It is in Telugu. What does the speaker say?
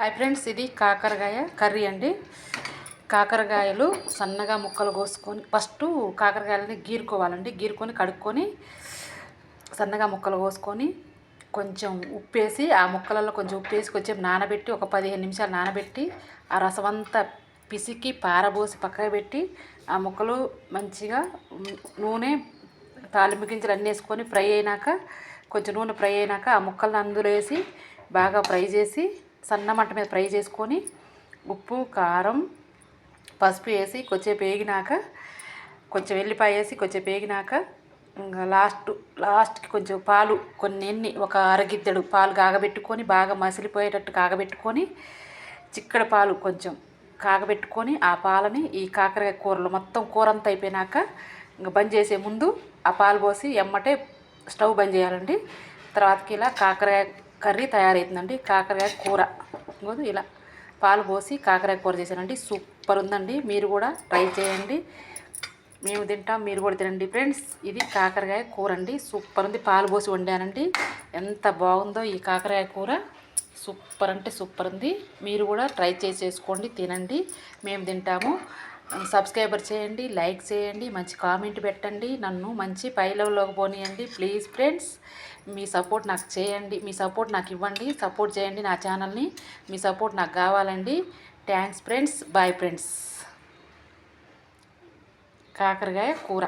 హాయ్ ఫ్రెండ్స్, ఇది కాకరకాయ కర్రీ అండి. కాకరకాయలు సన్నగా ముక్కలు కోసుకొని ఫస్ట్ కాకరకాయలని గీరుకోవాలండి. గీరుకొని కడుక్కొని సన్నగా ముక్కలు కోసుకొని కొంచెం ఉప్పేసి ఆ ముక్కలలో కొంచెం ఉప్పేసి కొంచెం నానబెట్టి ఒక 15 నిమిషాలు నానబెట్టి ఆ రసమంతా పిసికి పారబోసి పక్కన పెట్టి ఆ ముక్కలు మంచిగా నూనె తాలింపు గింజలు అన్నీ వేసుకొని ఫ్రై అయినాక కొంచెం నూనె ఫ్రై అయినాక ఆ ముక్కలను అందులో వేసి బాగా ఫ్రై చేసి సన్న మంట మీద ఫ్రై చేసుకొని ఉప్పు కారం పసుపు వేసి కొంచెం వేగినాక కొంచెం వెల్లిపాయ వేసి కొంచెం వేగినాక ఇంకా లాస్ట్కి కొంచెం పాలు కొన్ని ఒక అరగిద్దెడు పాలు కాగబెట్టుకొని బాగా మసిలిపోయేటట్టు కాగబెట్టుకొని చిక్కడి పాలు కొంచెం కాగబెట్టుకొని ఆ పాలని ఈ కాకరకాయ కూరలో మొత్తం కూర అంతా అయిపోయినాక ఇంకా బంద్ చేసే ముందు ఆ పాలు పోసి ఎమ్మటే స్టవ్ బంద్ చేయాలండి. తర్వాతకి ఇలా కాకరకాయ కర్రీ తయారవుతుందండి. కాకరకాయ కూర ఇలా పాలు పోసి కాకరకాయ కూర చేశానండి. సూపర్ ఉందండి. మీరు కూడా ట్రై చేయండి. మేము తింటాం, మీరు కూడా తినండి ఫ్రెండ్స్. ఇది కాకరకాయ కూర అండి. సూపర్ ఉంది. పాలు పోసి వండానండి. ఎంత బాగుందో ఈ కాకరకాయ కూర. సూపర్ అంటే సూపర్ ఉంది. మీరు కూడా ట్రై చేసుకోండి, తినండి. మేము తింటాము. సబ్స్క్రైబర్ చేయండి, లైక్ చేయండి, మంచి కామెంట్ పెట్టండి, నన్ను మంచి పై లెవెల్లోకి పోనీయండి ప్లీజ్ ఫ్రెండ్స్. మీ సపోర్ట్ నాకు చేయండి, మీ సపోర్ట్ నాకు ఇవ్వండి, సపోర్ట్ చేయండి నా ఛానల్ని. మీ సపోర్ట్ నాకు కావాలండి. Thanks friends. Bye friends. కాకరకాయ కూర.